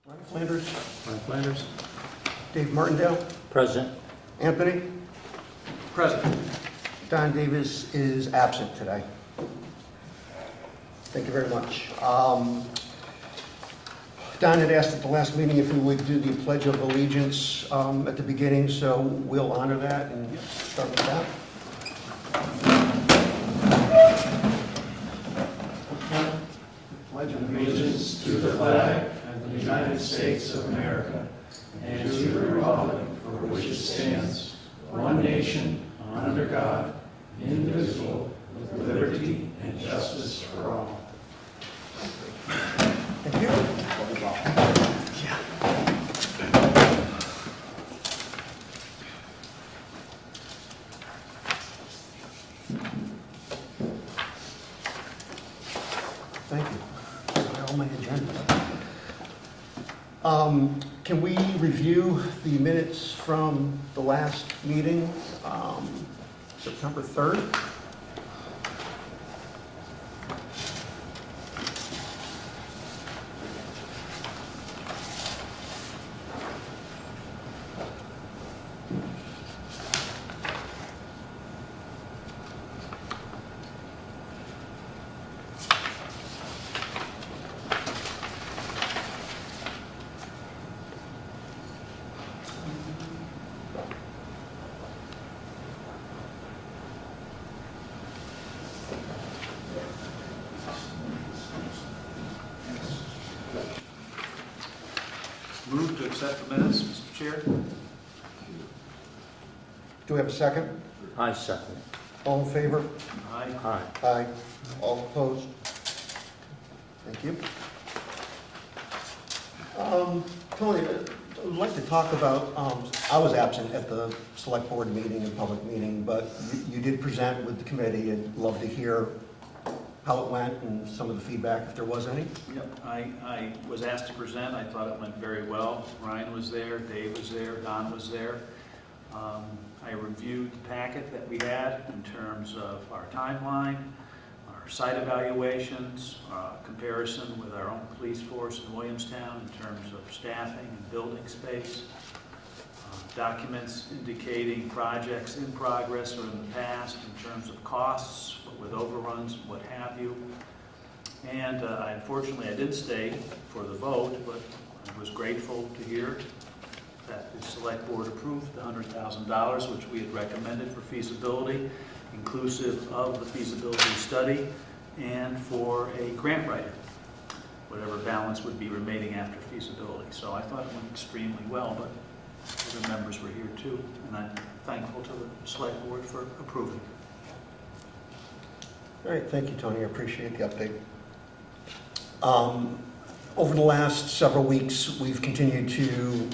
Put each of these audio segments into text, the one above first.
Ron Flanders. Ron Flanders. Dave Martindale. Present. Anthony. Present. Don Davis is absent today. Thank you very much. Don had asked at the last meeting if we would do the Pledge of Allegiance at the beginning, so we'll honor that and start with that. Pledge allegiance to the flag of the United States of America and to the republic for which it stands, one nation, under God, indivisible, with liberty and justice for all. Thank you. Thank you. All my agenda. Can we review the minutes from the last meeting, September 3rd? Move to accept the minutes, Mr. Chair. Do we have a second? I second. All in favor? Aye. Aye. Aye. All opposed? Thank you. Tony, I'd like to talk about, I was absent at the select board meeting and public meeting, but you did present with the committee. I'd love to hear how it went and some of the feedback, if there was any. Yep, I was asked to present. I thought it went very well. Ryan was there, Dave was there, Don was there. I reviewed the packet that we had in terms of our timeline, our site evaluations, comparison with our own police force in Williamstown in terms of staffing and building space, documents indicating projects in progress or in the past in terms of costs, with overruns, what have you. And unfortunately, I did stay for the vote, but I was grateful to hear that the select board approved the $100,000, which we had recommended for feasibility, inclusive of the feasibility study, and for a grant writer, whatever balance would be remaining after feasibility. So I thought it went extremely well, but other members were here too, and I'm thankful to the select board for approving. All right, thank you, Tony. I appreciate the update. Over the last several weeks, we've continued to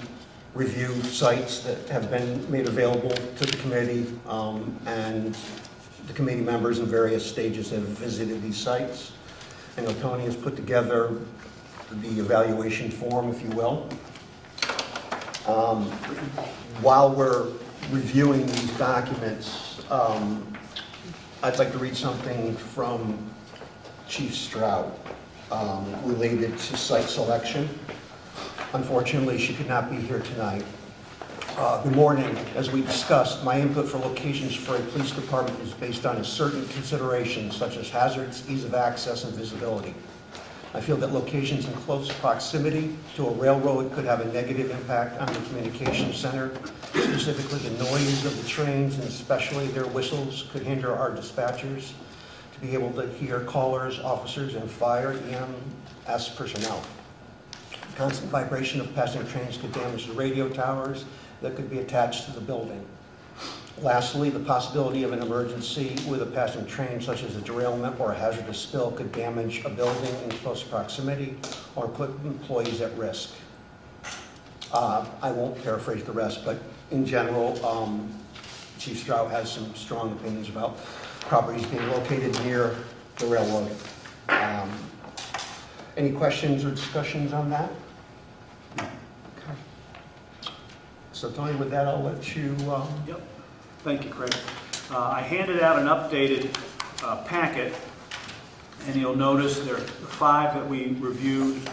review sites that have been made available to the committee, and the committee members in various stages have visited these sites. I know Tony has put together the evaluation form, if you will. While we're reviewing these documents, I'd like to read something from Chief Stroud related to site selection. Unfortunately, she could not be here tonight. Good morning. As we discussed, my input for locations for a police department is based on a certain considerations such as hazards, ease of access, and visibility. I feel that locations in close proximity to a railroad could have a negative impact on the communication center. Specifically, the noise of the trains and especially their whistles could hinder our dispatchers to be able to hear callers, officers, and fire EMS personnel. The constant vibration of passing trains could damage the radio towers that could be attached to the building. Lastly, the possibility of an emergency with a passing train, such as a derailment or a hazardous spill, could damage a building in close proximity or put employees at risk. I won't paraphrase the rest, but in general, Chief Stroud has some strong opinions about properties being located near the railroad. Any questions or discussions on that? Okay. So Tony, with that, I'll let you... Yep. Thank you, Craig. I handed out an updated packet, and you'll notice there are 5 that we reviewed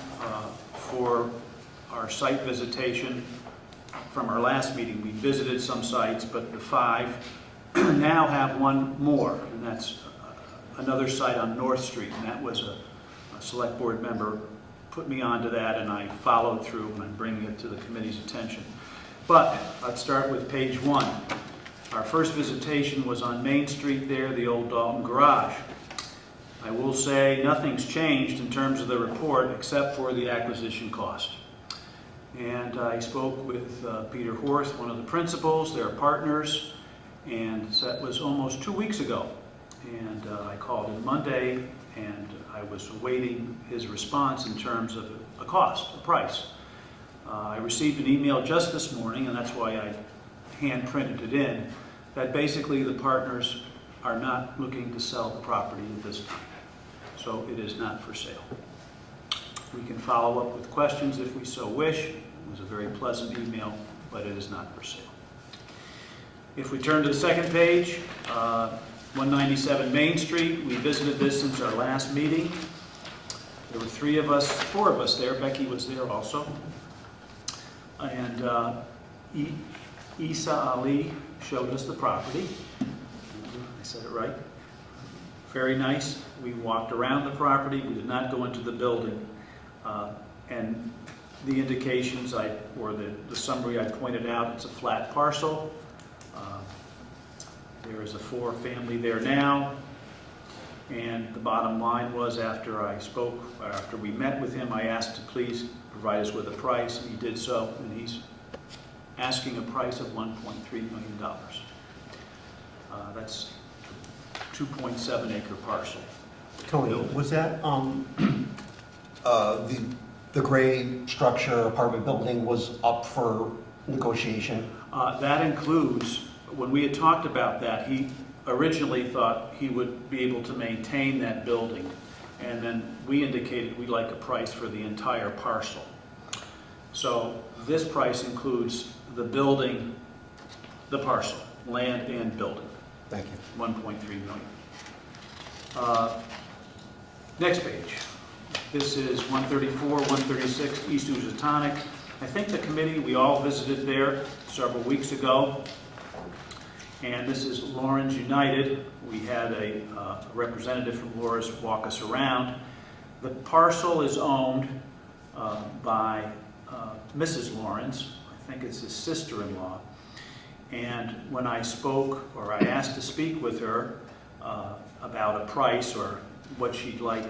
for our our site visitation from our last meeting. We visited some sites, but the 5 now have one more, and that's another site on North Street, and that was a select board member put me onto that, and I followed through, and I'm bringing it to the committee's attention. But let's start with page 1. Our first visitation was on Main Street there, the old Dalton garage. I will say nothing's changed in terms of the report except for the acquisition cost. And I spoke with Peter Horth, one of the principals, their partners, and that was almost 2 weeks ago. And I called him Monday, and I was awaiting his response in terms of a cost, a price. I received an email just this morning, and that's why I hand printed it in, that basically the partners are not looking to sell the property at this time. So it is not for sale. We can follow up with questions if we so wish. It was a very pleasant email, but it is not for sale. If we turn to the second page, 197 Main Street, we visited this since our last meeting. There were 4 of us there. Becky was there also. And Isa Ali showed us the property. I said it right. Very nice. We walked around the property. We did not go into the building. And the indications, or the summary I pointed out, it's a flat parcel. There is a 4-family there now. And the bottom line was, after we met with him, I asked to please provide us with a price, and he did so, and he's asking a price of $1.3 million. That's 2.7 acre parcel. Tony, was that the gray structure apartment building was up for negotiation? That includes, when we had talked about that, he originally thought he would be able to maintain that building, and then we indicated we'd like a price for the entire parcel. So this price includes the building, the parcel, land and building. Thank you. 1.3 million. Next page. This is 134, 136 East Housatonic. I think the committee, we all visited there several weeks ago. And this is Lawrence United. We had a representative from Lawrence walk us around. The parcel is owned by Mrs. Lawrence. I think it's his sister-in-law. And when I spoke, or I asked to speak with her about a price or what she'd like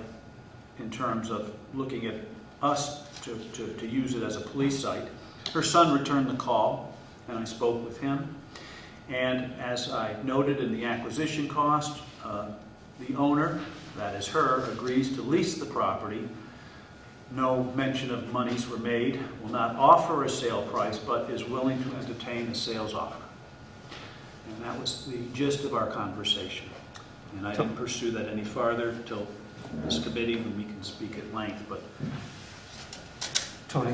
in terms of looking at us to use it as a police site, her son returned the call, and I spoke with him. And as I noted in the acquisition cost, the owner, that is her, agrees to lease the property. No mention of monies were made, will not offer a sale price, but is willing to entertain a sales offer. And that was the gist of our conversation. And I didn't pursue that any farther till this committee when we can speak at length. But Tony,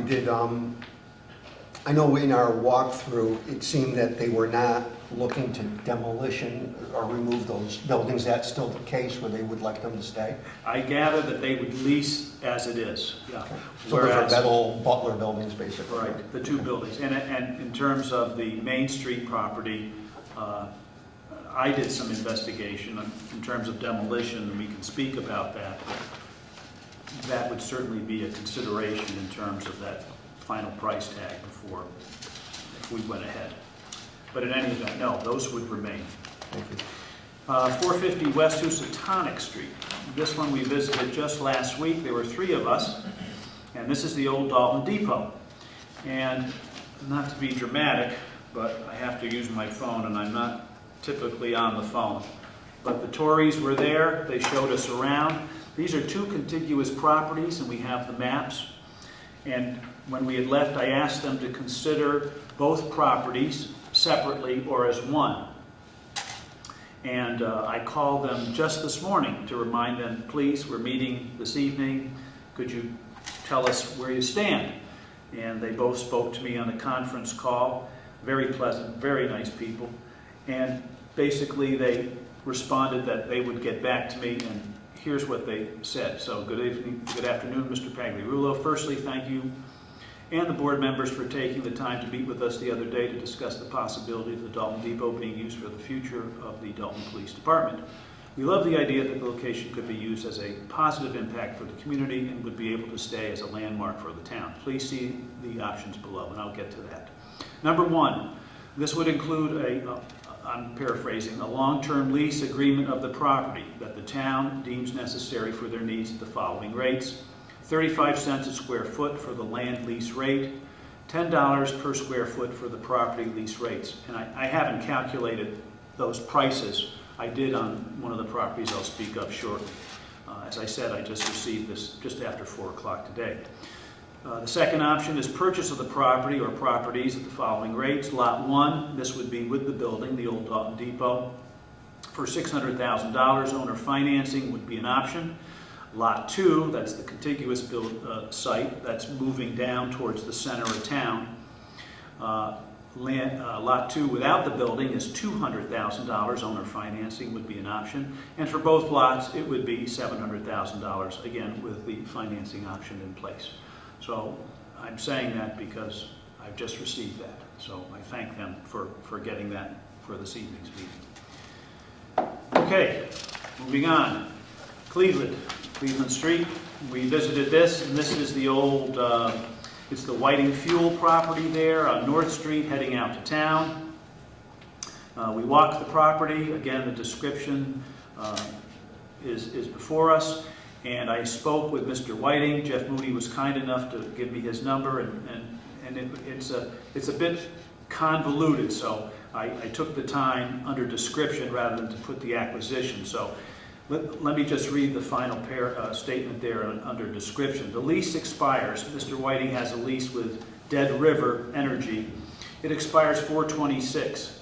I know in our walkthrough, it seemed that they were not looking to demolition or remove those buildings. That's still the case, where they would like them to stay? I gather that they would lease as it is. Yeah. Okay. So those are metal Butler buildings, basically. Right, the 2 buildings. And in terms of the Main Street property, I did some investigation in terms of demolition, and we can speak about that. That would certainly be a consideration in terms of that final price tag before, if we went ahead. But in any event, no, those would remain. Thank you. 450 West Housatonic Street. This one we visited just last week. There were 3 of us, and this is the old Dalton Depot. And not to be dramatic, but I have to use my phone, and I'm not typically on the phone. But the Tories were there. They showed us around. These are 2 contiguous properties, and we have the maps. And when we had left, I asked them to consider both properties separately or as one. And I called them just this morning to remind them, please, we're meeting this evening. Could you tell us where you stand? And they both spoke to me on a conference call. Very pleasant, very nice people. And basically they responded that they would get back to me, and here's what they said. So good evening, good afternoon, Mr. Pagliarulo. Firstly, thank you and the board members for taking the time to meet with us the other day to discuss the possibility of the Dalton Depot being used for the future of the Dalton Police Department. We love the idea that the location could be used as a positive impact for the community and would be able to stay as a landmark for the town. Please see the options below, and I'll get to that. Number one, this would include I'm paraphrasing, a long-term lease agreement of the property that the town deems necessary for their needs at the following rates: 35 cents a square foot for the land lease rate, $10 per square foot for the property lease rates. And I haven't calculated those prices. I did on one of the properties I'll speak of shortly. As I said, I just received this just after 4 o'clock today. The second option is purchase of the property or properties at the following rates. Lot 1, this would be with the building, the old Dalton Depot, for $600,000. Owner financing would be an option. Lot 2, that's the contiguous site that's moving down towards the center of town. Lot 2 without the building is $200,000. Owner financing would be an option. And for both lots, it would be $700,000, again, with the financing option in place. So I'm saying that because I've just received that. So I thank them for getting that for this evening's meeting. Okay, moving on. Cleveland Street. We visited this, and this is the old, it's the Whiting Fuel property there on North Street heading out to town. We walked the property. Again, the description is before us. And I spoke with Mr. Whiting. Jeff Moody was kind enough to give me his number, and it's a bit convoluted, so I took the time under description rather than to put the acquisition. So let me just read the final statement there under description. The lease expires. Mr. Whiting has a lease with Dead River Energy. It expires 4/26.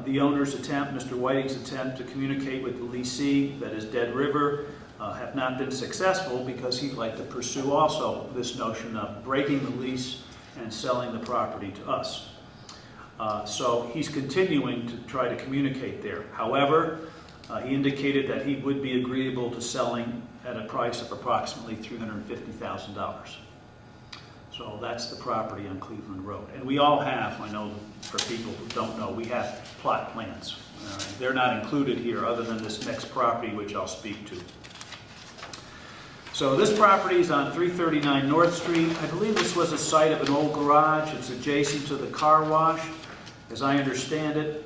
The owner's attempt, Mr. Whiting's attempt to communicate with the leasee, that is Dead River, have not been successful because he'd like to pursue also this notion of breaking the lease and selling the property to us. So he's continuing to try to communicate there. However, he indicated that he would be agreeable to selling at a price of approximately $350,000. So that's the property on Cleveland Road. And we all have, I know for people who don't know, we have plot plans. They're not included here other than this next property, which I'll speak to. So this property is on 339 North Street. I believe this was a site of an old garage. It's adjacent to the car wash. As I understand it,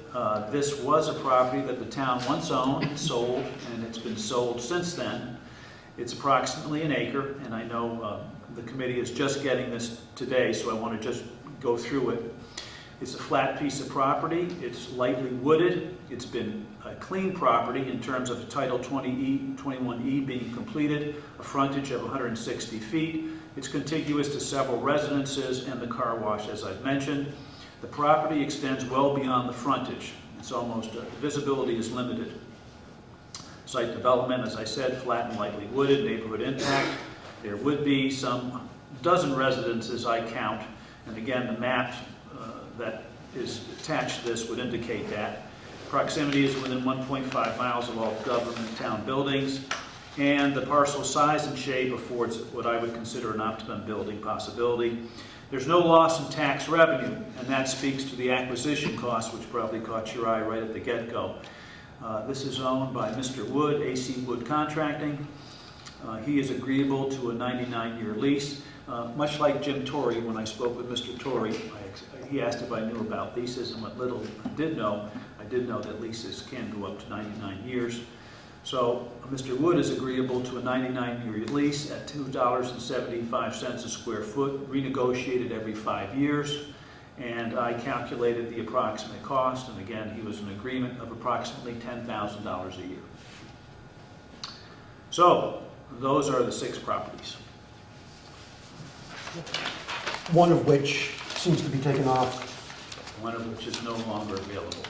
this was a property that the town once owned, sold, and it's been sold since then. It's approximately an acre, and I know the committee is just getting this today, so I want to just go through it. It's a flat piece of property. It's lightly wooded. It's been a clean property in terms of Title 21E being completed, a frontage of 160 feet. It's contiguous to several residences and the car wash, as I've mentioned. The property extends well beyond the frontage. It's almost, visibility is limited. Site development, as I said, flat and lightly wooded, neighborhood impact. There would be some dozen residences, I count, and again, the map that is attached to this would indicate that. Proximity is within 1.5 miles of all government town buildings, and the parcel size and shape affords what I would consider an optimum building possibility. There's no loss in tax revenue, and that speaks to the acquisition cost, which probably caught your eye right at the get-go. This is owned by Mr. Wood, AC Wood Contracting. He is agreeable to a 99-year lease. Much like Jim Torrey, when I spoke with Mr. Torrey, he asked if I knew about leases, and what little I did know that leases can go up to 99 years. So Mr. Wood is agreeable to a 99-year lease at $2.75 a square foot, renegotiated every 5 years. And I calculated the approximate cost, and again, he was in agreement of approximately $10,000 a year. So those are the 6 properties. One of which seems to be taken off. One of which is no longer available.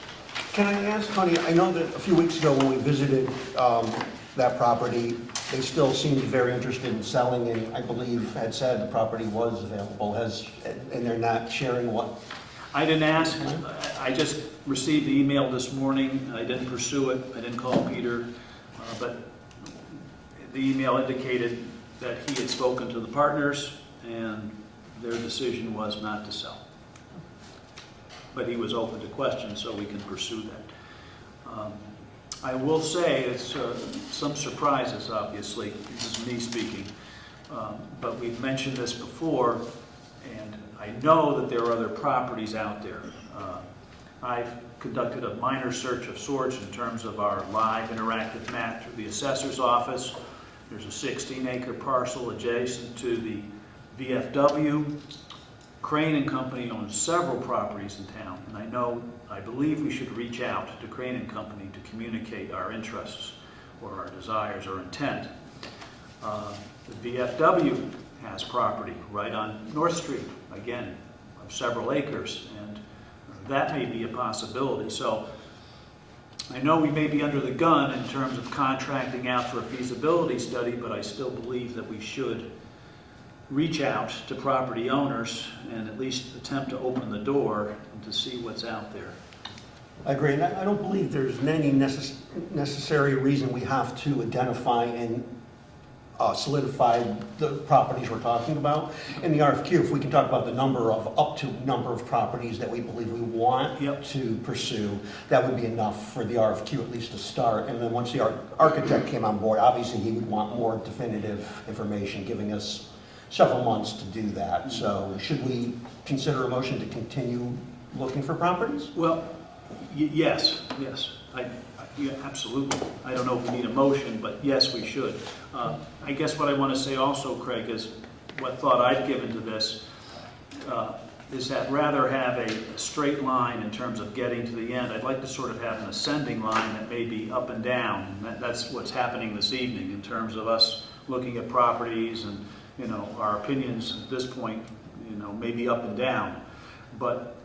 Can I ask, honey, I know that a few weeks ago when we visited that property, they still seemed very interested in selling, and I believe had said the property was available, and they're not sharing what? I didn't ask. I just received the email this morning. I didn't pursue it. I didn't call Peter, but the email indicated that he had spoken to the partners, and their decision was not to sell. But he was open to questions, so we can pursue that. I will say it's some surprises, obviously. This is me speaking. But we've mentioned this before, and I know that there are other properties out there. I've conducted a minor search of sorts in terms of our live interactive map through the assessor's office. There's a 16-acre parcel adjacent to the VFW. Crane and Company owns several properties in town, and I believe we should reach out to Crane and Company to communicate our interests or our desires or intent. The VFW has property right on North Street, again, of several acres, and that may be a possibility. So I know we may be under the gun in terms of contracting out for a feasibility study, but I still believe that we should reach out to property owners and at least attempt to open the door and to see what's out there. I agree, and I don't believe there's any necessary reason we have to identify and solidify the properties we're talking about. In the RFQ, if we can talk about the up to number of properties that we believe we want to pursue, that would be enough for the RFQ at least to start. And then once the architect came on board, obviously he would want more definitive information, giving us several months to do that. So should we consider a motion to continue looking for properties? Well, yes. Yeah, absolutely. I don't know if we need a motion, but yes, we should. I guess what I want to say also, Craig, is what thought I've given to this is that rather have a straight line in terms of getting to the end, I'd like to sort of have an ascending line that may be up and down. And that's what's happening this evening in terms of us looking at properties and, our opinions at this point, may be up and down. But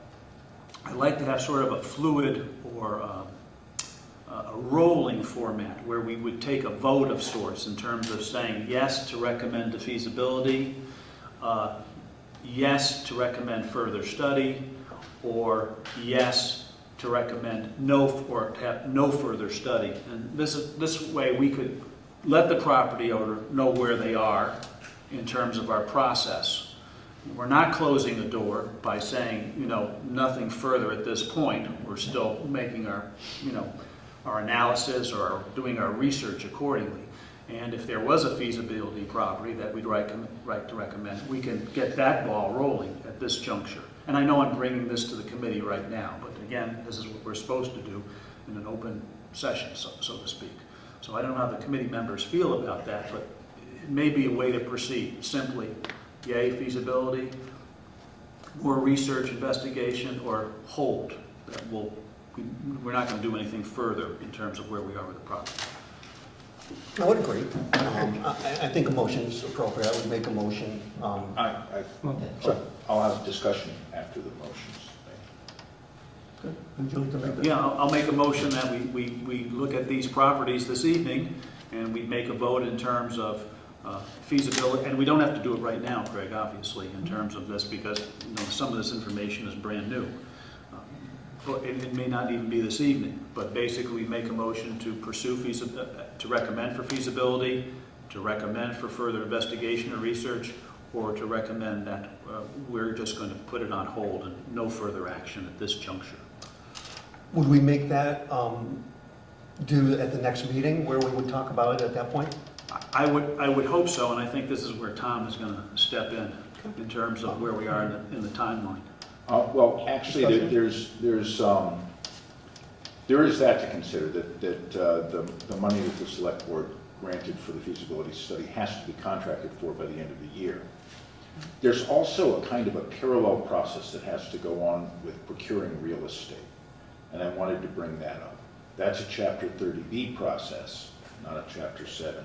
I'd like to have sort of a fluid or a rolling format where we would take a vote of sorts in terms of saying yes to recommend the feasibility, yes to recommend further study, or yes to recommend or to have no further study. And this way we could let the property owner know where they are in terms of our process. We're not closing the door by saying, nothing further at this point. We're still making our analysis or doing our research accordingly. And if there was a feasibility property that we'd like to recommend, we can get that ball rolling at this juncture. And I know I'm bringing this to the committee right now, but again, this is what we're supposed to do in an open session, so to speak. So I don't know how the committee members feel about that, but it may be a way to proceed. Simply, yay, feasibility, more research, investigation, or hold. We're not going to do anything further in terms of where we are with the project. I would agree. I think a motion is appropriate. I would make a motion. I'll have a discussion after the motions. Good. Would you like to make that? Yeah, I'll make a motion that we look at these properties this evening and we make a vote in terms of feasibility. And we don't have to do it right now, Craig, obviously, in terms of this, because some of this information is brand new. It may not even be this evening, but basically we make a motion to pursue to recommend for feasibility, to recommend for further investigation or research, or to recommend that we're just going to put it on hold and no further action at this juncture. Would we make that due at the next meeting where we would talk about it at that point? I would hope so, and I think this is where Tom is going to step in terms of where we are in the timeline. Well, actually, there is that to consider, that the money that the select board granted for the feasibility study has to be contracted for by the end of the year. There's also a kind of a parallel process that has to go on with procuring real estate, and I wanted to bring that up. That's a Chapter 30B process, not a Chapter 7.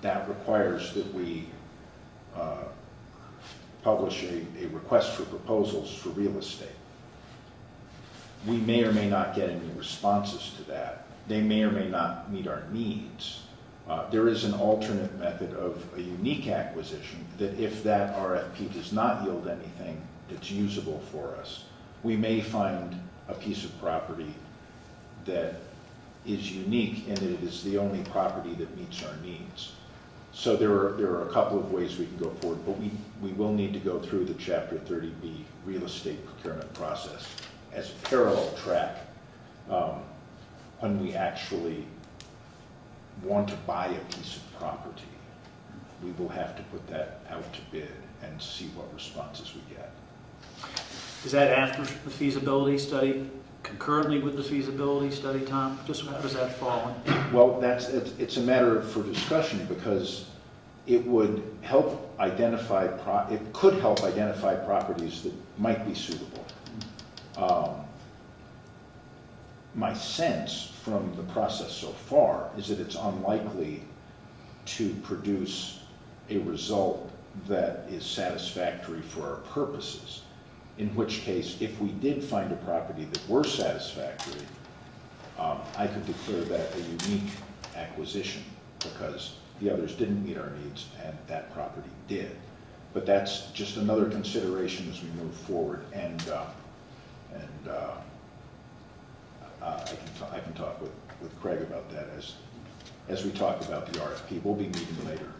That requires that we publish a request for proposals for real estate. We may or may not get any responses to that. They may or may not meet our needs. There is an alternate method of a unique acquisition that if that RFP does not yield anything that's usable for us, we may find a piece of property that is unique in that it is the only property that meets our needs. So there are a couple of ways we can go forward, but we will need to go through the Chapter 30B real estate procurement process as a parallel track when we actually want to buy a piece of property. We will have to put that out to bid and see what responses we get. Is that after the feasibility study, concurrently with the feasibility study, Tom? Just how does that fall in? Well, it's a matter for discussion because it would help identify, it could help identify properties that might be suitable. My sense from the process so far is that it's unlikely to produce a result that is satisfactory for our purposes. In which case, if we did find a property that were satisfactory, I could declare that a unique acquisition because the others didn't meet our needs and that property did. But that's just another consideration as we move forward, and I can talk with Craig about that as we talk about the RFP. We'll be meeting later.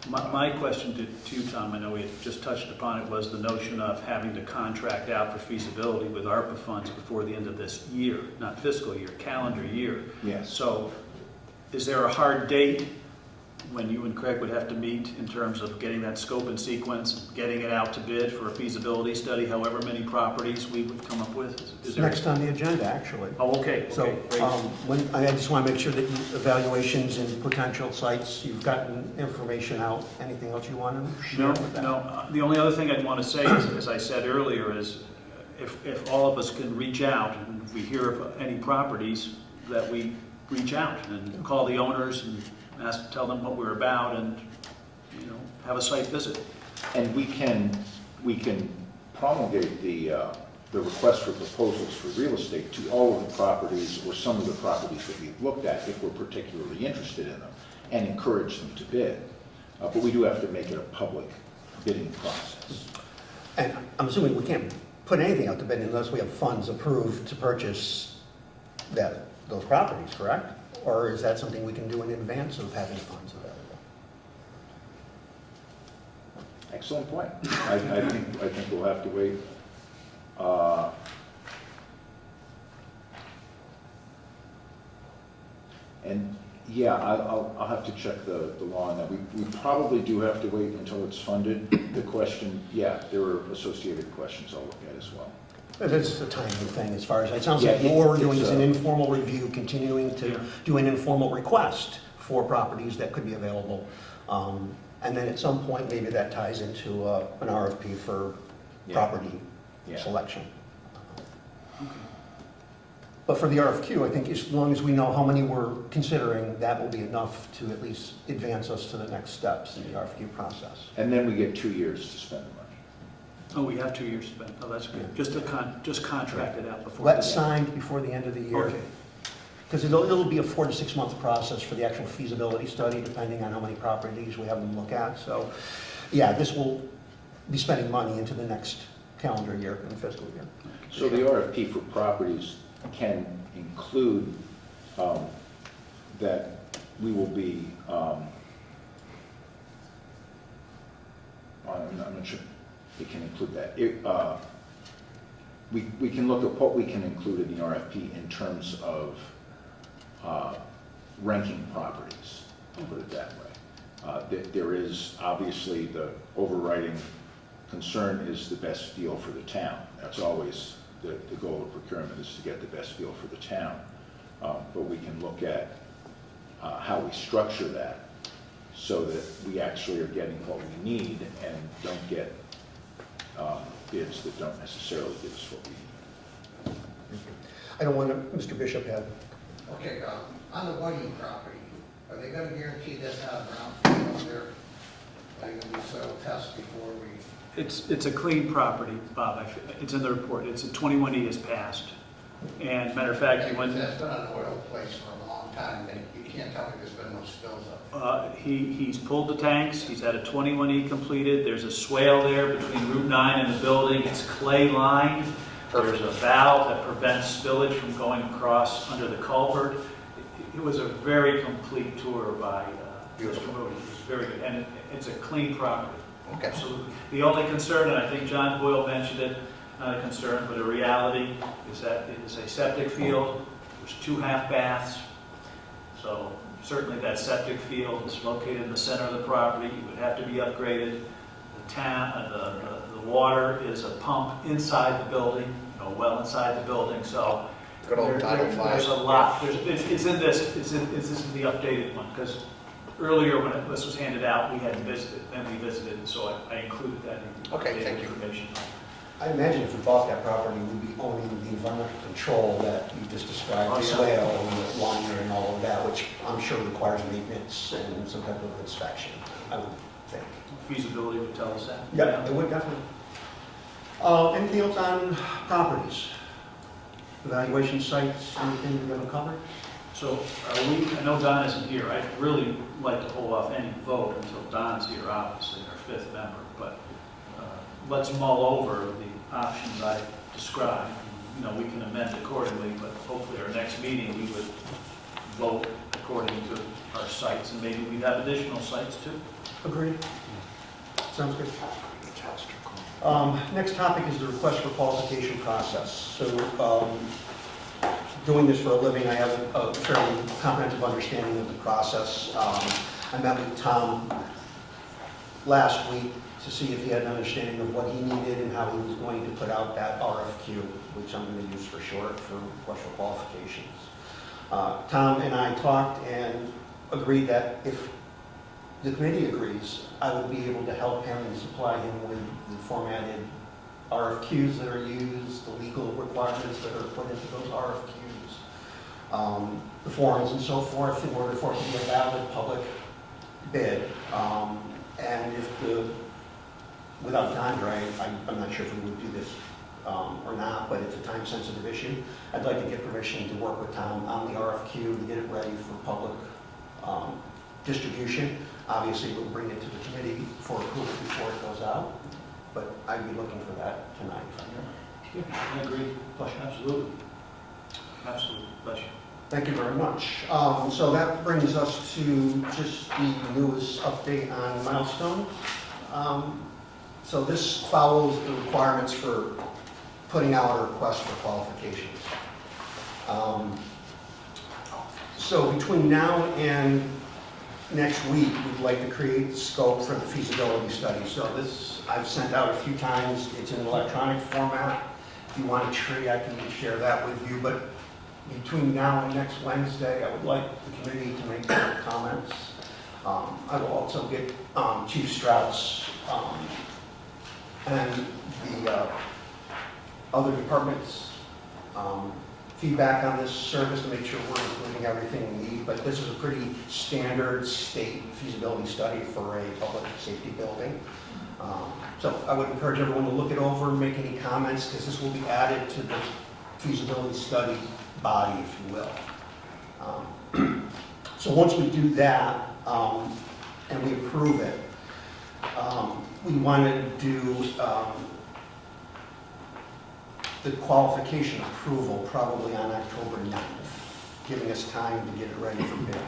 My question to you, Tom, I know we had just touched upon it, was the notion of having to contract out for feasibility with ARPA funds before the end of this year, not fiscal year, calendar year. Yes. So is there a hard date when you and Craig would have to meet in terms of getting that scope and sequence, getting it out to bid for a feasibility study, however many properties we would come up with? It's next on the agenda, actually. Oh, okay. So Great. I just want to make sure that evaluations and potential sites, you've gotten information out. Anything else you want to share with that? No. The only other thing I'd want to say is, as I said earlier, is if all of us can reach out and if we hear of any properties, that we reach out and call the owners and tell them what we're about and, have a site visit. And we can promulgate the request for proposals for real estate to all of the properties or some of the properties that we've looked at if we're particularly interested in them and encourage them to bid. But we do have to make it a public bidding process. And I'm assuming we can't put anything out to bid unless we have funds approved to purchase those properties, correct? Or is that something we can do in advance of having funds available? Excellent point. I think we'll have to wait. And yeah, I'll have to check the law on that. We probably do have to wait until it's funded. The question, yeah, there are associated questions I'll look at as well. It's a timing thing as far as, it sounds Yeah, like what we're doing it's is an informal review, continuing to do an informal request for properties that could be available. And then at some point, maybe that ties into an RFP for property selection. Okay. But for the RFQ, I think as long as we know how many we're considering, that will be enough to at least advance us to the next steps in the RFQ process. And then we get 2 years to spend the money. Oh, we have 2 years to spend. Oh, that's good. Yeah. Just contract it out before. Let's signed before the end of the year. Okay. Because it'll be a 4 to 6 month process for the actual feasibility study, depending on how many properties we have them look at. So, yeah, this will be spending money into the next calendar year and fiscal year. So the RFP for properties can include that we will be, I'm not sure it can include that. We can look at what we can include in the RFP in terms of ranking properties, I'll put it that way. There is obviously the overriding concern is the best deal for the town. That's always the goal of procurement, is to get the best deal for the town. But we can look at how we structure that so that we actually are getting what we need and don't get bids that don't necessarily give us what we need. I don't want to, Mr. Bishop had. Okay, on the Whiting property, are they gonna guarantee that's not a brownfield there? Are they gonna do soil tests before we? It's a clean property, Bob. It's in the report. It's a 21E has passed. And matter of fact, you went. That's been an oil place for a long time, and you can't tell me there's been no spills up. He's pulled the tanks. He's had a 21E completed. There's a swale there between Route 9 and the building. It's clay lined. There's a valve that prevents spillage from going across under the culvert. It was a very complete tour by Beautiful. Mr. Moody. It's very good, and it's a clean property. Okay. Absolutely. The only concern, and I think John Boyle mentioned it, not a concern, but a reality, is that it is a septic field. There's 2 half baths. So certainly that septic field is located in the center of the property. It would have to be upgraded. The water is a pump inside the building, well inside the building. So Good old Title V. there's a lot. It's in this. It's in the updated one, because earlier when this was handed out, we hadn't visited, then we visited, and so I included that in the Okay, updated thank you. information. I imagine if we bought that property, we'd be owning the environmental control that you just described, Oh, the yeah. swale and the liner and all of that, which I'm sure requires maintenance and some type of inspection, I would think. Feasibility would tell us that. Yeah, it would definitely. Anything else on properties? Evaluation sites, anything we're going to cover? So I know Don isn't here. I'd really like to hold off any vote until Don's here, obviously, our 5th member. But let's mull over the options I described. We can amend accordingly, but hopefully our next meeting, we would vote according to our sites, and maybe we'd have additional sites too. Agreed. Sounds good. Next topic is the request for qualification process. So doing this for a living, I have a fairly comprehensive understanding of the process. I met with Tom last week to see if he had an understanding of what he needed and how he was going to put out that RFQ, which I'm going to use for short for request for qualifications. Tom and I talked and agreed that if the committee agrees, I would be able to help him and supply him with the formatted RFQs that are used, the legal requirements that are put into those RFQs, the forms and so forth in order for it to be a valid public bid. And if without Andre, I'm not sure if we would do this or not, but it's a time-sensitive issue. I'd like to get permission to work with Tom on the RFQ to get it ready for public distribution. Obviously, we'll bring it to the committee for approval before it goes out, but I'd be looking for that tonight. I agree. Pleasure. Absolutely. Absolutely. Pleasure. Thank you very much. So that brings us to just the newest update on Milestone. So this follows the requirements for putting out a request for qualifications. So between now and next week, we'd like to create the scope for the feasibility study. So this I've sent out a few times. It's in electronic format. If you want a tree, I can share that with you. But between now and next Wednesday, I would like the committee to make their comments. I will also get Chief Strout's and the other departments' feedback on this service to make sure we're including everything we need. But this is a pretty standard state feasibility study for a public safety building. So I would encourage everyone to look it over and make any comments, because this will be added to the feasibility study body, if you will. So once we do that and we approve it, we want to do the qualification approval probably on October 9th, giving us time to get it ready for bid.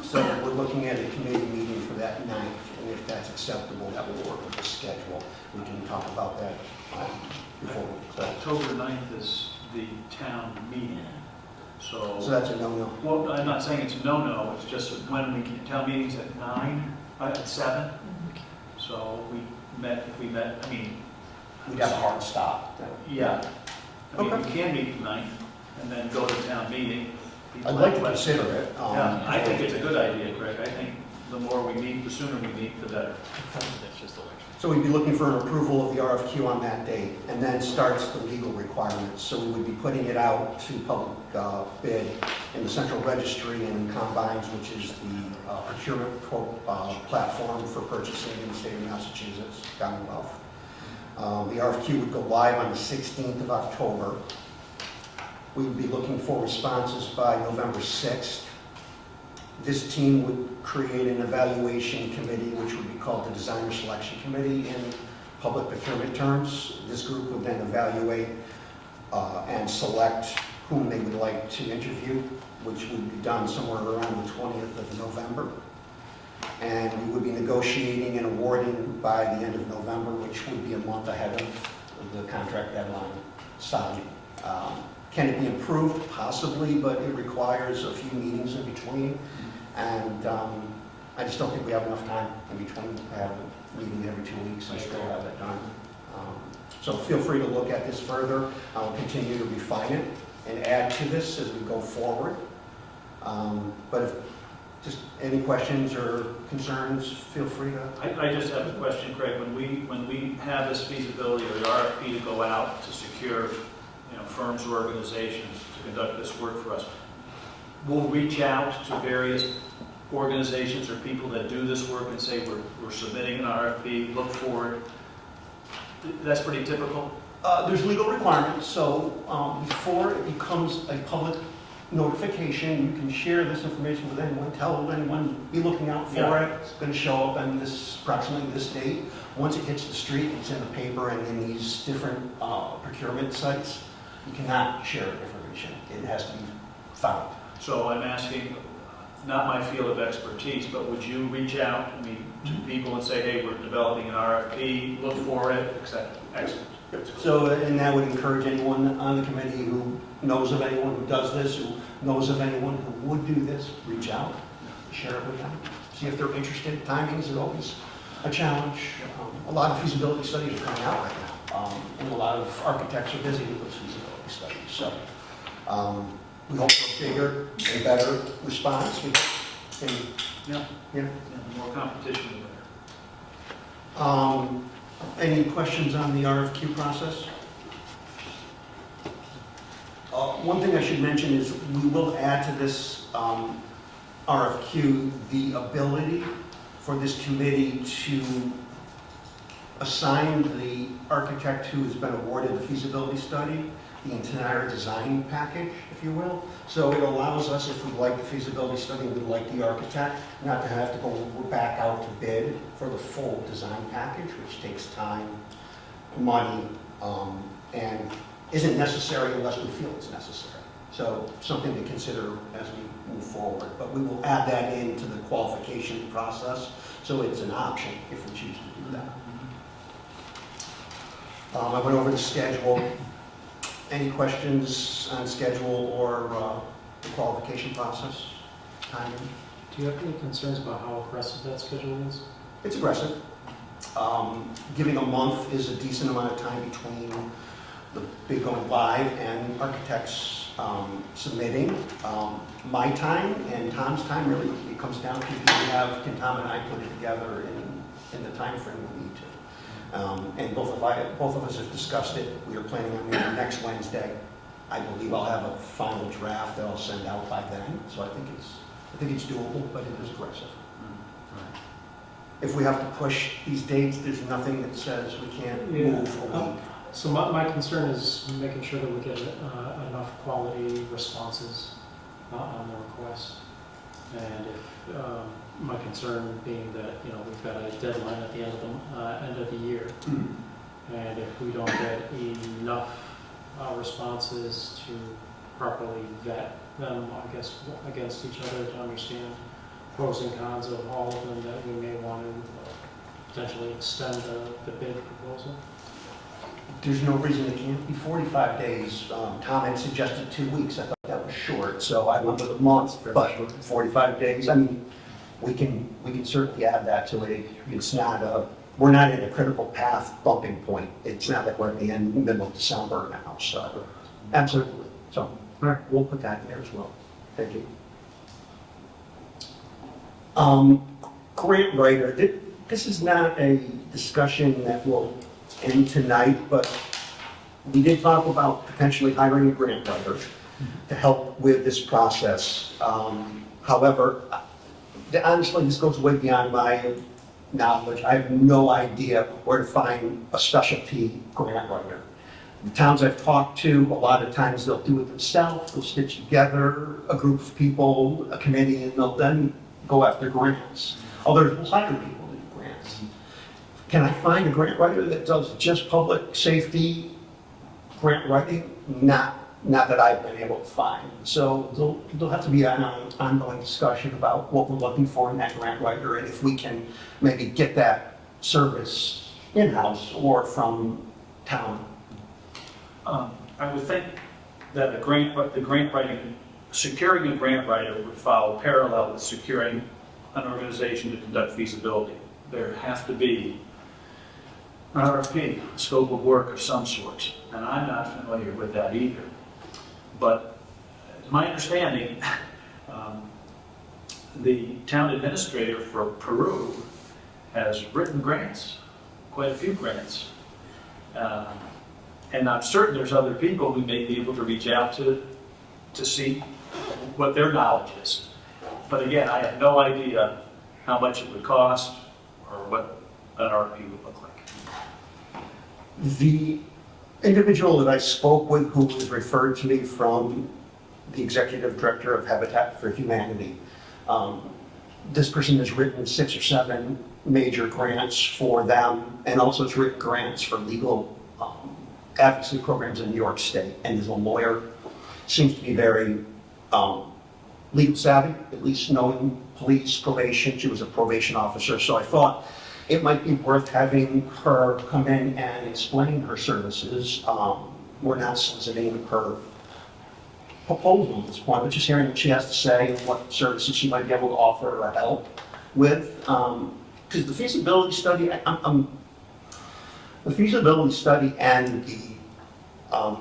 So we're looking at a committee meeting for that 9th, and if that's acceptable, that will work with the schedule. We can talk about that before we close. October 9th is the town meeting. So that's a no-no. Well, I'm not saying it's a no-no, it's just that when we can, town meeting's at 9, at 7. So if we met, We'd have a hard stop. yeah. We Okay. can meet the 9th and then go to town meeting. I'd like to consider it. Yeah, I think it's a good idea, Greg. I think the more we meet, the sooner we meet, the better. So we'd be looking for an approval of the RFQ on that date, and then starts the legal requirements. So we would be putting it out to public bid in the central registry and Combines, which is the procurement platform for purchasing in the state of Massachusetts, Commonwealth. The RFQ would go live on the 16th of October. We would be looking for responses by November 6th. This team would create an evaluation committee, which would be called the Designer Selection Committee in public procurement terms. This group would then evaluate and select whom they would like to interview, which would be done somewhere around the 20th of November. And we would be negotiating and awarding by the end of November, which would be a month ahead of the contract deadline signing. Can it be improved? Possibly, but it requires a few meetings in between. And I just don't think we have enough time in between to have a meeting every 2 weeks and still have it done. So feel free to look at this further. I'll continue to refine it and add to this as we go forward. But if just any questions or concerns, feel free to. I just have a question, Craig. When we have this feasibility or the RFP to go out to secure, firms or organizations to conduct this work for us, we'll reach out to various organizations or people that do this work and say we're submitting an RFP, look for it. That's pretty typical. There's legal requirements, so before it becomes a public notification, you can share this information with anyone, tell anyone, be looking out for Yeah. it. It's going to show up on approximately this date. Once it hits the street, it's in the paper and in these different procurement sites. You cannot share information. It has to be found. So I'm asking, not my field of expertise, but would you reach out, to people and say, hey, we're developing an RFP, look for it, etc. Excellent. So, and that would encourage anyone on the committee who knows of anyone who does this, who knows of anyone who would do this, reach out, share it with them, see if they're interested. Timings are always a challenge. A lot of feasibility studies are coming out right now, and a lot of architects are busy with those feasibility studies. So we hope for a bigger and better response. Yeah. Yeah. The more competition, the better. Any questions on the RFQ process? One thing I should mention is we will add to this RFQ the ability for this committee to assign the architect who has been awarded the feasibility study the entire design package, if you will. So it allows us, if we like the feasibility study, we like the architect, not to have to go back out to bid for the full design package, which takes time, money, and isn't necessary unless we feel it's necessary. So something to consider as we move forward. But we will add that into the qualification process, so it's an option if we choose to do that. I went over the schedule. Any questions on schedule or the qualification process, timing? Do you have any concerns about how aggressive that schedule is? It's aggressive. Giving a month is a decent amount of time between the big going live and architects submitting. My time and Tom's time, really, it comes down to can Tom and I put it together in the time frame we need to. And both of us have discussed it. We are planning on meeting next Wednesday. I believe I'll have a final draft that I'll send out by then. So I think it's doable, but it is aggressive. If we have to push these dates, there's nothing that says we can't move a week. So my concern is making sure that we get enough quality responses on the request. And if my concern being that we've got a deadline at the end of the year, and if we don't get enough responses to properly vet them, I guess, against each other to understand pros and cons of all of them, that we may want to potentially extend the bid proposal. There's no reason it can't be 45 days. Tom had suggested 2 weeks. I thought that was short, so I went with a month, but 45 days, we can certainly add that to it. It's not we're not in a critical path bumping point. It's not like we're at the middle of December now, so absolutely. So all right, we'll put that in there as well. Thank you. Grant writer, this is not a discussion that will end tonight, but we did talk about potentially hiring a grant writer to help with this process. However, honestly, this goes way beyond my knowledge. I have no idea where to find a specialty grant writer. The towns I've talked to, a lot of times they'll do it themselves. They'll stitch together a group of people, a committee, and they'll then go after grants. Others will hire people to do grants. Can I find a grant writer that does just public safety grant writing? Not not that I've been able to find. So there'll have to be an ongoing discussion about what we're looking for in that grant writer, and if we can maybe get that service in-house or from town. I would think that the grant writing, securing a grant writer would follow parallel with securing an organization to conduct feasibility. There has to be an RFP, scope of work of some sort, and I'm not familiar with that either. But to my understanding, the town administrator for Peru has written grants, quite a few grants. And I'm certain there's other people who may be able to reach out to see what their knowledge is. But again, I have no idea how much it would cost or what an RFP would look like. The individual that I spoke with, who was referred to me from the executive director of Habitat for Humanity, this person has written 6 or 7 major grants for them, and also has written grants for legal advocacy programs in New York State, and is a lawyer. Seems to be very legal savvy, at least knowing police, probation. She was a probation officer, so I thought it might be worth having her come in and explain her services. We're not soliciting her proposal at this point, but just hearing what she has to say and what services she might be able to offer or help with. Because the feasibility study, the feasibility study and the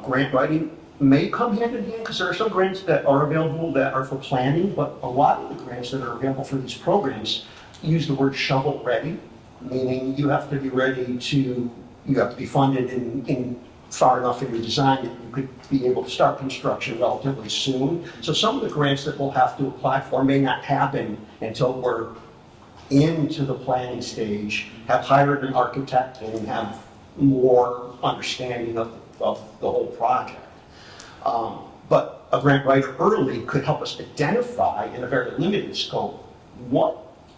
grant writing may come hand in hand, because there are some grants that are available that are for planning, but a lot of the grants that are available for these programs use the word shovel ready, meaning you have to be ready to, you have to be funded in far enough in your design that you could be able to start construction relatively soon. So some of the grants that we'll have to apply for may not happen until we're into the planning stage, have hired an architect, and have more understanding of the whole project. But a grant writer early could help us identify, in a very limited scope, what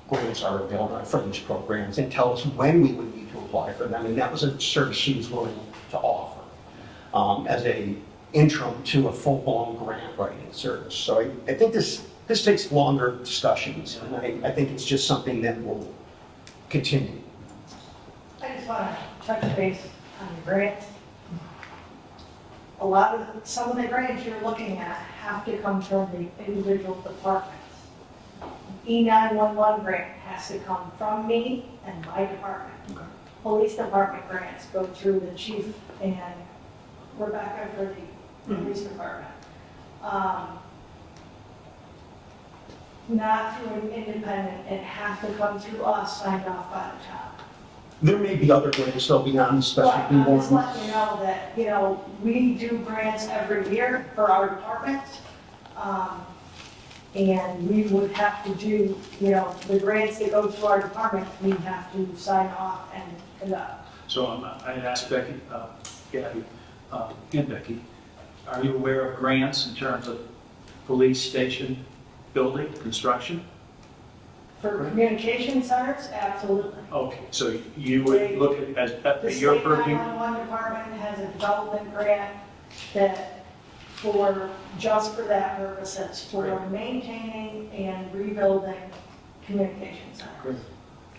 grants are available for these programs and tell us when we would need to apply for them. And that was a service she was willing to offer as a interim to a full-blown grant writing service. So I think this takes longer discussions, and I think it's just something that will continue. I just want to touch base on the grants. Some of the grants you're looking at have to come from the individual departments. E911 grant has to come from me and my department. Okay. Police department grants go through the chief and Rebecca for the police department. Not through an independent, it has to come through us, signed off by the town. There may be other grants though beyond the But specialty I'm just ones. letting you know that, we do grants every year for our department. And we would have to do, the grants that go to our department, we have to sign off and conduct. So I'd ask Becky, Gabby, and Becky, are you aware of grants in terms of police station building, construction? For communication centers, absolutely. Okay, so you would look at The your state purview? 911 department has a development grant that just for that purposes, for Great. maintaining and rebuilding communication centers. Great.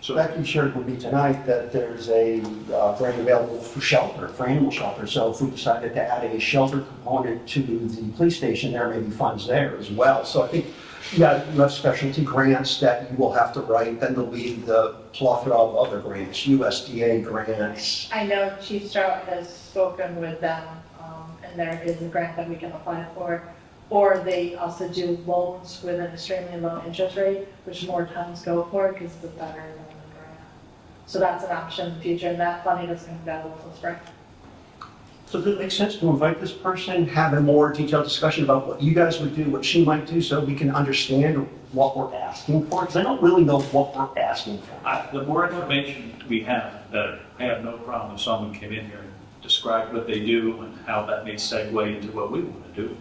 So, Becky shared with me tonight that there's a grant available for shelter, for animal shelter. So if we decided to add a shelter component to the police station, there may be funds there as well. So I think, you have specialty grants that you will have to write. Then there'll be the plethora of other grants, USDA grants. I know Chief Strout has spoken with them, and there is a grant that we can apply for. Or they also do loans with an extremely low interest rate, which more towns go for because it's better than the grant. So that's an option in the future, and that funding doesn't come available until spring. So does it make sense to invite this person, have a more detailed discussion about what you guys would do, what she might do, so we can understand what we're asking for? Because I don't really know what we're asking for. the more information we have, the better. I have no problem if someone came in here and described what they do and how that may segue into what we want to do.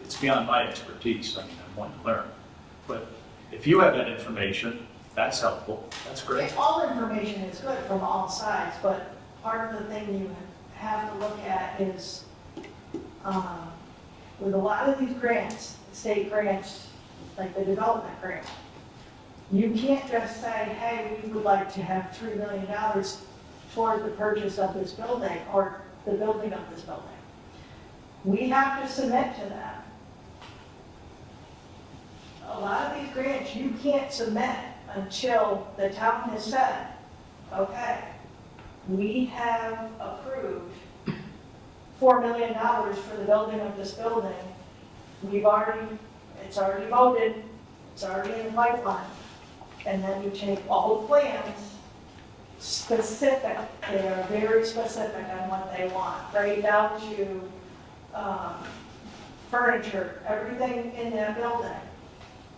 It's beyond my expertise. I want to learn. But if you have that information, that's helpful. That's great. All information is good from all sides, but part of the thing you have to look at is With a lot of these grants, state grants, like the development grant, you can't just say, hey, we would like to have $3 million toward the purchase of this building or the building of this building. We have to submit to them. A lot of these grants you can't submit until the town has said, okay, we have approved $4 million for the building of this building. It's already voted, it's already in the pipeline. And then you take all the plans, specific, they are very specific on what they want, right down to furniture, everything in that building.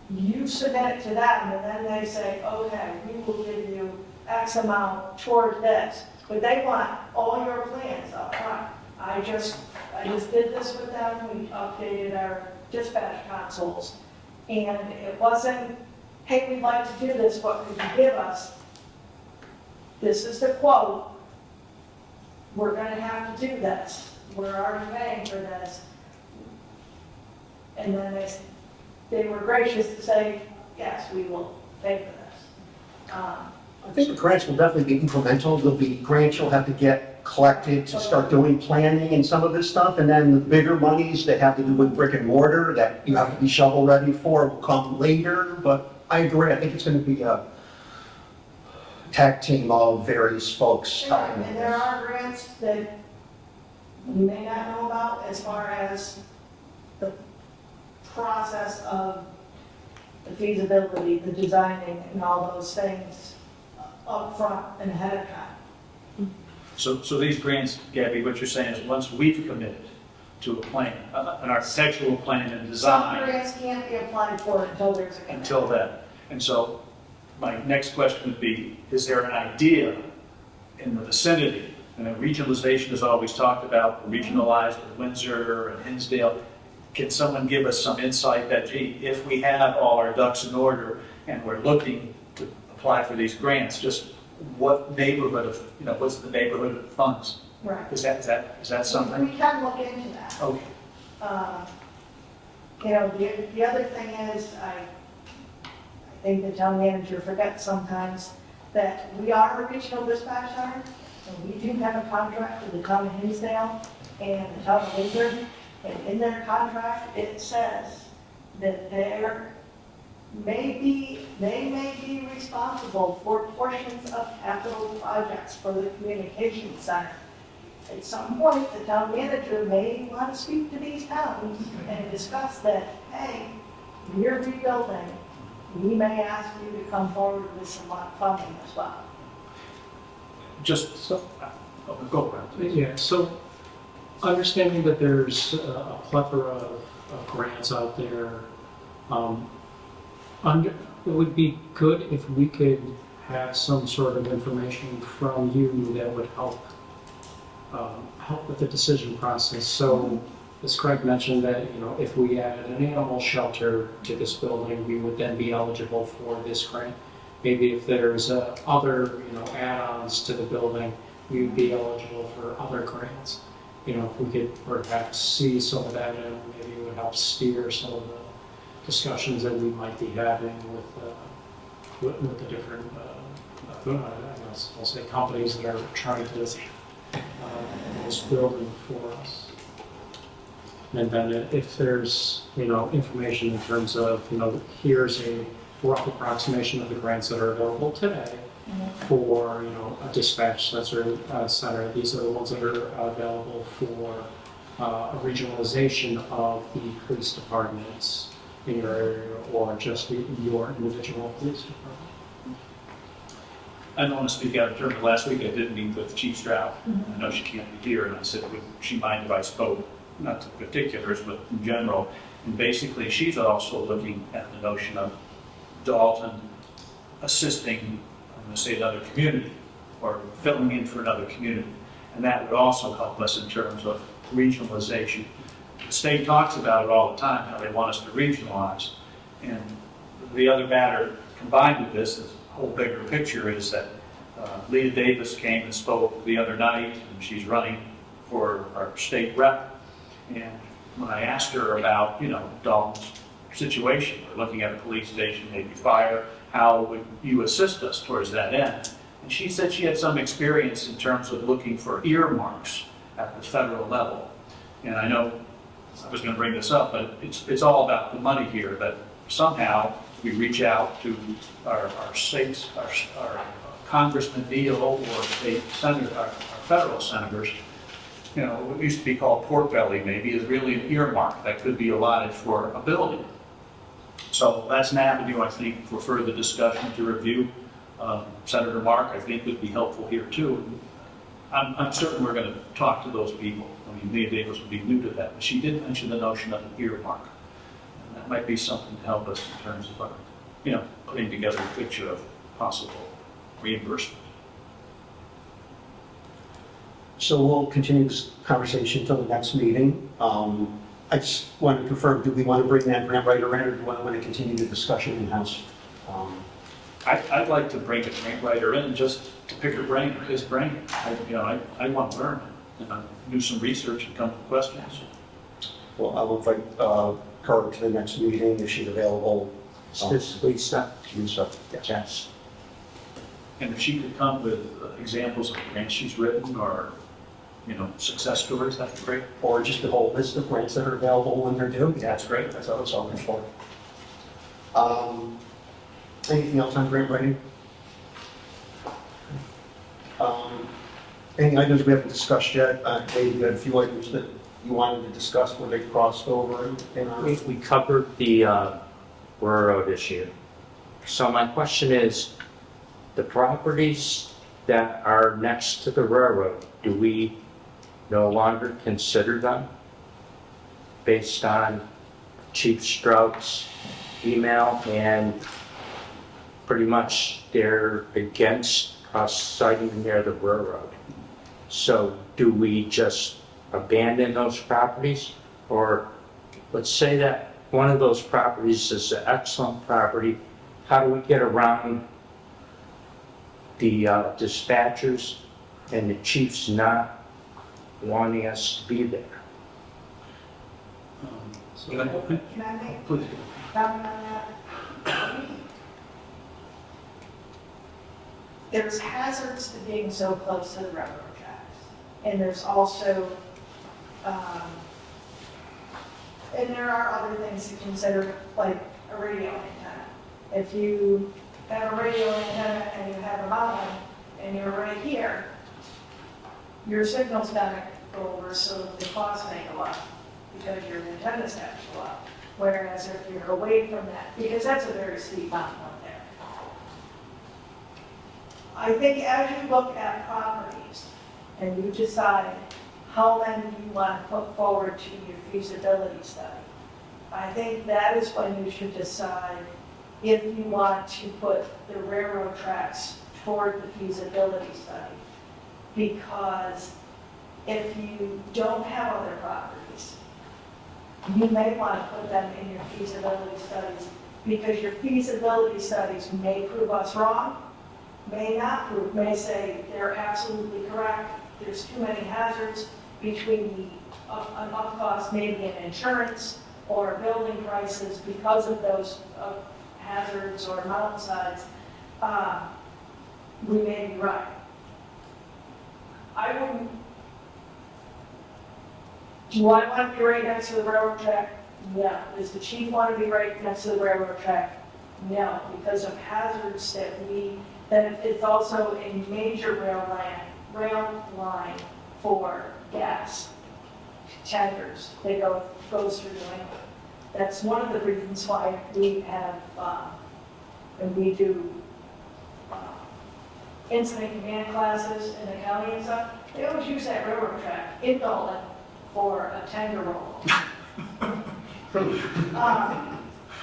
You submit it to them, and then they say, okay, we will give you X amount toward this. But they want all your plans up front. I just did this with them, we updated our dispatch consoles. And it wasn't, hey, we'd like to do this, what could you give us? This is the quote. We're gonna have to do this. We're already paying for this. And then they were gracious to say, yes, we will pay for this. I think the grants will definitely be incremental. There'll be grants you'll have to get collected to start doing planning and some of this stuff. And then the bigger monies that have to do with brick and mortar that you have to be shovel ready for will come later. But I agree, I think it's going to be a tag team of various folks. And there are grants that you may not know about as far as the process of the feasibility, the designing, and all those things up front and ahead of time. So these grants, Gabby, what you're saying is once we've committed to a plan, an architectural plan and Some design, grants can't be applied for until there's a commitment. until then. And so my next question would be, is there an idea in the vicinity? And regionalization is always talked about, regionalized with Windsor and Hinsdale. Can someone give us some insight that, gee, if we have all our ducks in order and we're looking to apply for these grants, just what neighborhood of, what's the neighborhood of funds? Right. Is that something? We can look into that. Okay. The other thing is, I think the town manager forgets sometimes that we are a regional dispatch center, and we do have a contract with the town of Hinsdale and the town of Windsor, and in their contract, it says that they may be responsible for portions of capital projects for the communications center. At some point, the town manager may want to speak to these towns and discuss that, hey, you're rebuilding, we may ask you to come forward with some funding as well. Just so, go ahead. Yeah, so understanding that there's a plethora of grants out there, it would be good if we could have some sort of information from you that would help with the decision process. So, as Craig mentioned, that if we added an animal shelter to this building, we would then be eligible for this grant. Maybe if there's other add-ons to the building, we would be eligible for other grants. If we could perhaps see some of that, and maybe it would help steer some of the discussions that we might be having with the different, I'll say companies that are trying to this building for us. And then if there's, information in terms of, here's a rough approximation of the grants that are available today for, a dispatch center. These are the ones that are available for a regionalization of the police departments in your area or just your individual police department. I don't want to speak out of turn, but last week I did meet with Chief Stroud. I know she can't be here, and I said, would she mind if I spoke, not to particulars, but in general. And basically, she's also looking at the notion of Dalton assisting, I'm going to say, another community, or filling in for another community. And that would also help us in terms of regionalization. The state talks about it all the time, how they want us to regionalize. And the other matter combined with this, whole bigger picture, is that Leah Davis came and spoke the other night, and she's running for our state rep. And when I asked her about, Dalton's situation, we're looking at a police station, maybe fire, how would you assist us towards that end? And she said she had some experience in terms of looking for earmarks at the federal level. And I know I was going to bring this up, but it's all about the money here, that somehow we reach out to our states, our Congressman Deal or state senator, our federal senators. What used to be called pork belly maybe is really an earmark that could be allotted for a building. So that's an avenue, I think, for further discussion to review. Senator Mark, I think, would be helpful here too. I'm certain we're going to talk to those people. I mean, Leah Davis would be new to that, but she did mention the notion of an earmark. And that might be something to help us in terms of, putting together a picture of possible reimbursement. So we'll continue this conversation until the next meeting. I just want to confirm, do we want to bring that grant writer in, or do we want to continue the discussion in-house? I'd like to bring a grant writer in just to pick her brain, his brain. I want to learn and do some research and come up with questions. Well, I'll invite her to the next meeting if she's available. This Lisa? Lisa, Yes. And if she could come with examples of grants she's written or, success stories, that'd be great. or just a whole list of grants that are available when they're due. That's great. That's what I was hoping for. Anything else on grant writing? Any items we haven't discussed yet? Dave, you had a few items that you wanted to discuss when they crossed over in our... We covered the railroad issue. So my question is, the properties that are next to the railroad, do we no longer consider them based on Chief Strout's email, and pretty much they're against us siting near the railroad? So do we just abandon those properties? Or let's say that one of those properties is an excellent property, how do we get around the dispatchers and the chiefs not wanting us to be there? Can I- Can I make Please. a comment on that? There's hazards to being so close to the railroad tracks. And there's also, and there are other things to consider, like a radio antenna. If you have a radio antenna and you have a mountain and you're right here, your signal's gonna go over, so the cost may go up because your antennas have to go up. Whereas if you're away from that, because that's a very steep mountain up there. I think as you look at properties and you decide how many you want to put forward to your feasibility study, I think that is when you should decide if you want to put the railroad tracks toward the feasibility study. Because if you don't have other properties, you may want to put them in your feasibility studies, because your feasibility studies may prove us wrong, may not prove, may say they're absolutely correct, there's too many hazards between an up cost, maybe in insurance or building prices because of those hazards or mountainsides. We may be right. I wouldn't. Do I want to be right next to the railroad track? No. Does the chief want to be right next to the railroad track? No, because of hazards that it's also a major rail line for gas tankers that goes through New England. That's one of the reasons why we have, and we do incident command classes in the county and stuff. They always use that railroad track in Dalton for a tanker roll.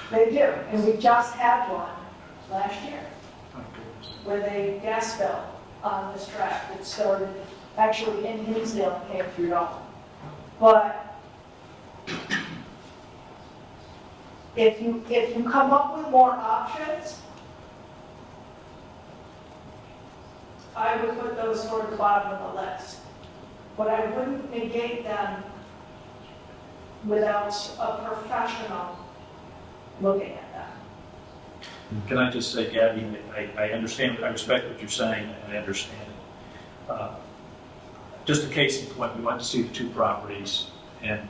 They do, and we just had one last year with a gas spill on this track that started actually in Hinsdale and came through Dalton. But if you come up with more options, I would put those toward the bottom of the list. But I wouldn't negate them without a professional looking at that. Can I just say, Gabby, I understand, I respect what you're saying, and I understand it. Just a case in point, we went to see the two properties, and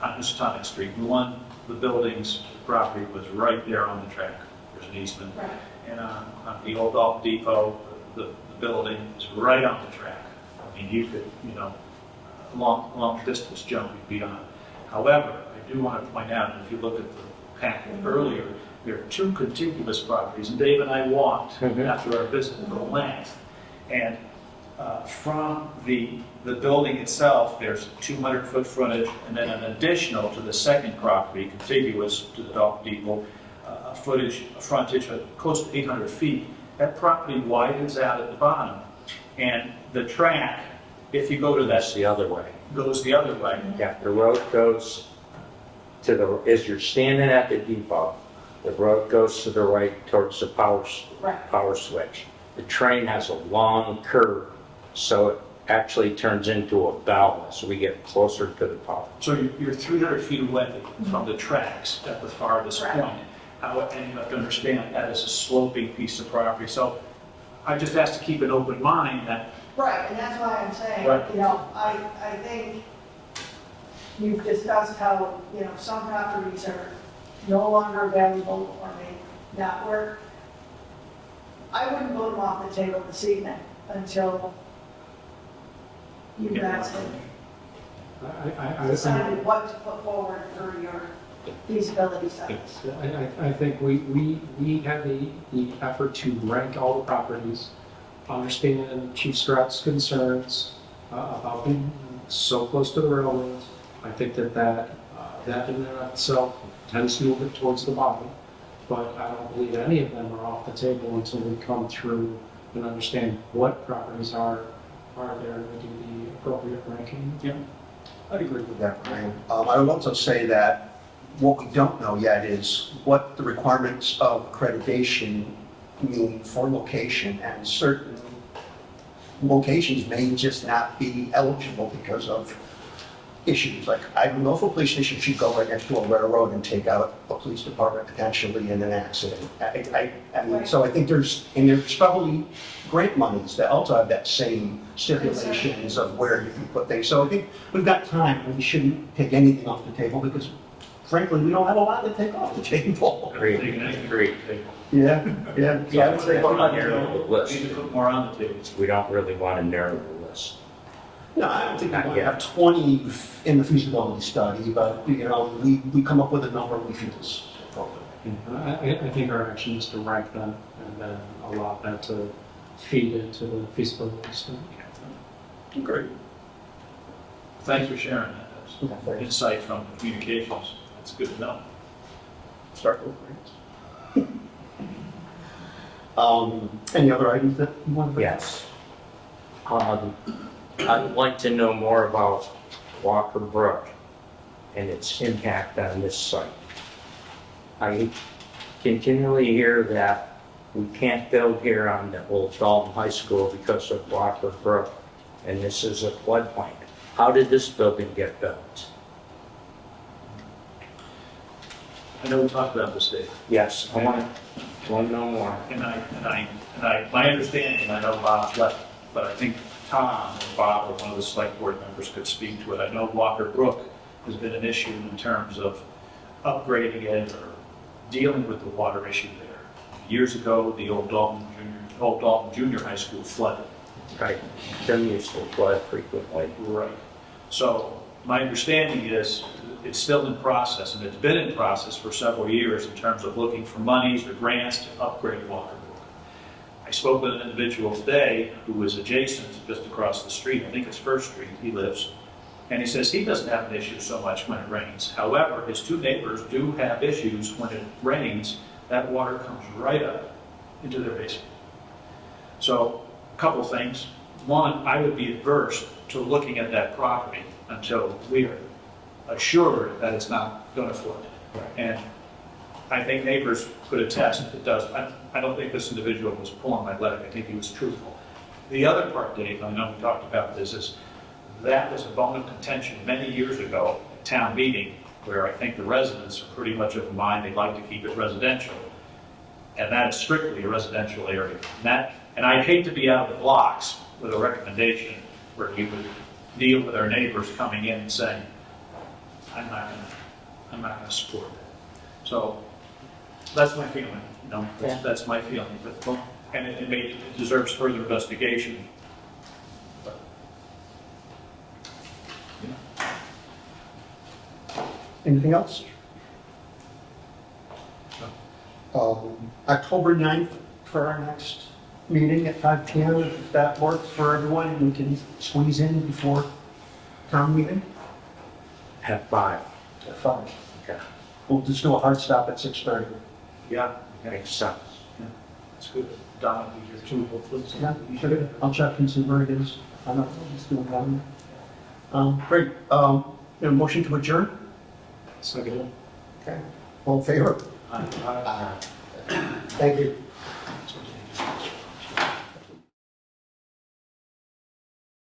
on Housatonic Street, one, the buildings, the property was right there on the track. There's an easement. Right. And on the old Dalton Depot, the building is right on the track. I mean, you could, a long distance jump you'd be on. However, I do want to point out, and if you look at the packet earlier, there are two contiguous properties, and Dave and I walked after our visit the length. And from the building itself, there's 200-foot frontage, and then an additional to the second property, contiguous to the Dalton Depot, frontage of close to 800 feet. That property widens out at the bottom, and the track, if you go to that, That's the other way. goes the other way. Yeah, the road goes to the, as you're standing at the depot, the road goes to the right towards the Right. power switch. The train has a long curve, so it actually turns into a bell as we get closer to the power. So you're 300 feet away from the tracks at the farthest Right. point. And you have to understand that is a sloping piece of property. So I just ask to keep an open mind that, Right, and that's why I'm saying, Right. I think you've discussed how, some properties are no longer available or may not work. I wouldn't vote them off the table this evening until you guys have decided what to put forward for your feasibility studies. I think we had the effort to rank all the properties, understand Chief Strout's concerns about being so close to the railroads. I think that in and of itself tends to move it towards the bottom, but I don't believe any of them are off the table until we come through and understand what properties are there and we do the appropriate ranking. yeah, I'd agree with that, Brian. I would also say that what we don't know yet is what the requirements of accreditation mean for location, and certain locations may just not be eligible because of issues. Like, I don't know if a police station should go right next to a railroad and take out a police department potentially in an accident. I mean, so I think there's probably grant monies that also have that same stipulations of where you can put things. So I think we've got time, and we shouldn't take anything off the table because frankly, we don't have a lot to take off the table. Agreed. Yeah. I would say Put on your we list. need to put more on the table. We don't really want to narrow the list. No, I don't think we want to have 20 in the feasibility study, but, we come up with a number we feel is appropriate. I think our action is to rank them and then allow that to feed into the feasibility study. Great. Thanks for sharing that. That's insight from communications. That's good to know. Start with grants. Any other items that you want to bring up? Yes. I'd like to know more about Walker Brook and its impact on this site. I continually hear that we can't build here on the old Dalton High School because of Walker Brook, and this is a floodplain. How did this building get built? I know we talked about this, Dave. Yes, I want to know more. And my understanding, and I know Bob left, but I think Tom or Bob or one of the select board members could speak to it. I know Walker Brook has been an issue in terms of upgrading it or dealing with the water issue there. Years ago, the old Dalton Junior High School flooded. Right, them used to flood frequently. Right. So my understanding is it's still in process, and it's been in process for several years in terms of looking for monies or grants to upgrade Walker Brook. I spoke with an individual today who was adjacent, just across the street, I think it's First Street, he lives, and he says he doesn't have an issue so much when it rains. However, his two neighbors do have issues when it rains. That water comes right up into their basement. So, a couple things. One, I would be adverse to looking at that property until we are assured that it's not going to flood. And I think neighbors could attest it does. I don't think this individual was pulling my leg. I think he was truthful. The other part, Dave, I know we talked about this, is that was a bone of contention many years ago town meeting, where I think the residents are pretty much of the mind they'd like to keep it residential. And that is strictly a residential area. And I'd hate to be out of the blocks with a recommendation where you would deal with our neighbors coming in and saying, I'm not gonna support that. So that's my feeling, you know, that's my feeling. But, and it deserves further investigation. But, yeah. Anything else? October 9th for our next meeting at 5 p.m. If that works for everyone, we can squeeze in before town meeting At 5. at 5. Okay. We'll just do a hard stop at 6:30. Yeah, Makes sense. that's good. Don will be here too, hopefully. so- Yeah, sure. I'll check and see where it is. I don't know, just doing that. Great. A motion to adjourn? Second. Okay. All in favor? Aye. Thank you.